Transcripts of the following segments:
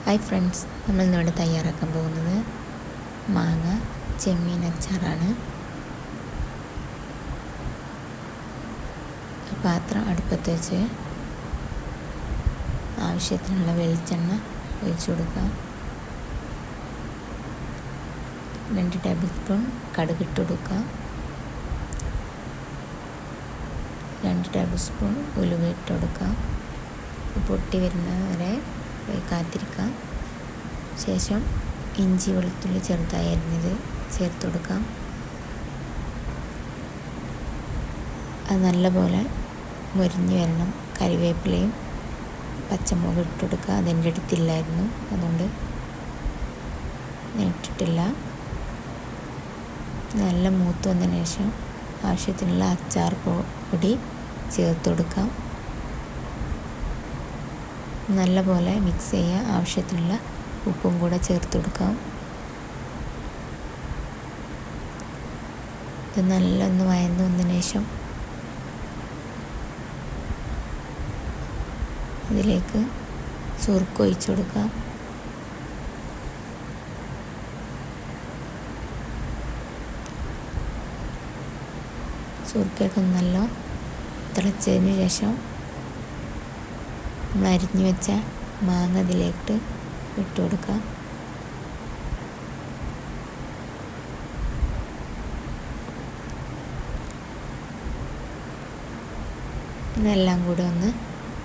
Hi friends, നമ്മൾ ഇന്നിവിടെ തയ്യാറാക്കാൻ പോകുന്നത് മാങ്ങ ചെമ്മീൻ അച്ചാറാണ്. പാത്രം അടുപ്പത്ത് വെച്ച് ആവശ്യത്തിനുള്ള വെളിച്ചെണ്ണ ഒഴിച്ചു കൊടുക്കാം. 2 ടേബിൾ സ്പൂൺ കടുക് ഇട്ട് കൊടുക്കാം. 2 ടേബിൾ സ്പൂൺ ഉലുവ ഇട്ട് കൊടുക്കാം. പൊട്ടി വരുന്നവരെ കാത്തിരിക്കാം. ശേഷം ഇഞ്ചി വെളുത്തുള്ളി ചെറുതായി അരിഞ്ഞത് ചേർത്ത് കൊടുക്കാം. അത് നല്ലപോലെ മുരിഞ്ഞ് വരണം. കറിവേപ്പിലയും പച്ചമുളകും ഇട്ട് കൊടുക്കുക. അതെൻ്റെ അടുത്തില്ലായിരുന്നു, അതുകൊണ്ട് ഞാൻ ഇട്ടിട്ടില്ല. നല്ല മൂത്ത് വന്നതിന് ശേഷം ആവശ്യത്തിനുള്ള അച്ചാർ പൊടി ചേർത്ത് കൊടുക്കാം. നല്ലപോലെ മിക്സ് ചെയ്യുക. ആവശ്യത്തിനുള്ള ഉപ്പും കൂടെ ചേർത്ത് കൊടുക്കാം. ഇത് നല്ലൊന്ന് വഴന്ന് വന്നതിന് ശേഷം ഇതിലേക്ക് സുർക്ക ഒഴിച്ചു കൊടുക്കാം. സുർക്കയൊക്കെ നല്ല തിളച്ചതിന് ശേഷം നമ്മൾ അരിഞ്ഞു വെച്ച മാങ്ങ ഇതിലേക്ക് ഇട്ട് കൊടുക്കാം. ഇതെല്ലാം കൂടെ ഒന്ന്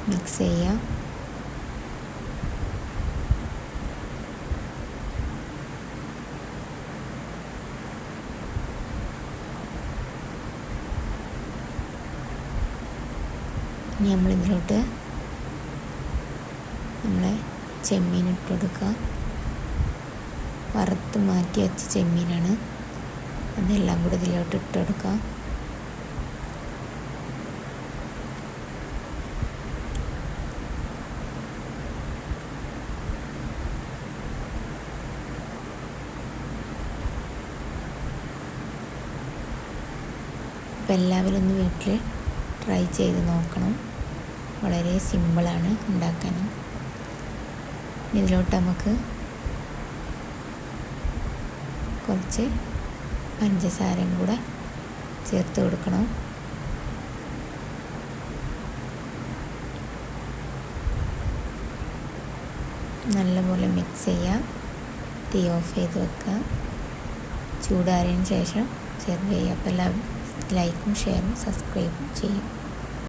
മിക്സ് ചെയ്യാം. ഇനി നമ്മളിതിലോട്ട് നമ്മളെ ചെമ്മീൻ ഇട്ട് കൊടുക്കുക. വറുത്ത് മാറ്റി വെച്ച ചെമ്മീനാണ്. അതെല്ലാം കൂടി ഇതിലോട്ട് ഇട്ട് കൊടുക്കുക. അപ്പോൾ എല്ലാവരും ഒന്ന് വീട്ടിൽ ട്രൈ ചെയ്ത് നോക്കണം. വളരെ സിമ്പിളാണ് ഉണ്ടാക്കാൻ. ഇതിലോട്ട് നമുക്ക് കുറച്ച് പഞ്ചസാരയും കൂടെ ചേർത്ത് കൊടുക്കണം. നല്ലപോലെ മിക്സ് ചെയ്യുക. തീ ഓഫ് ചെയ്ത് വെക്കുക. ചൂടാറിയതിന് ശേഷം സെർവ് ചെയ്യുക. അപ്പോൾ എല്ലാവരും ലൈക്കും ഷെയറും സബ്സ്ക്രൈബും ചെയ്യും.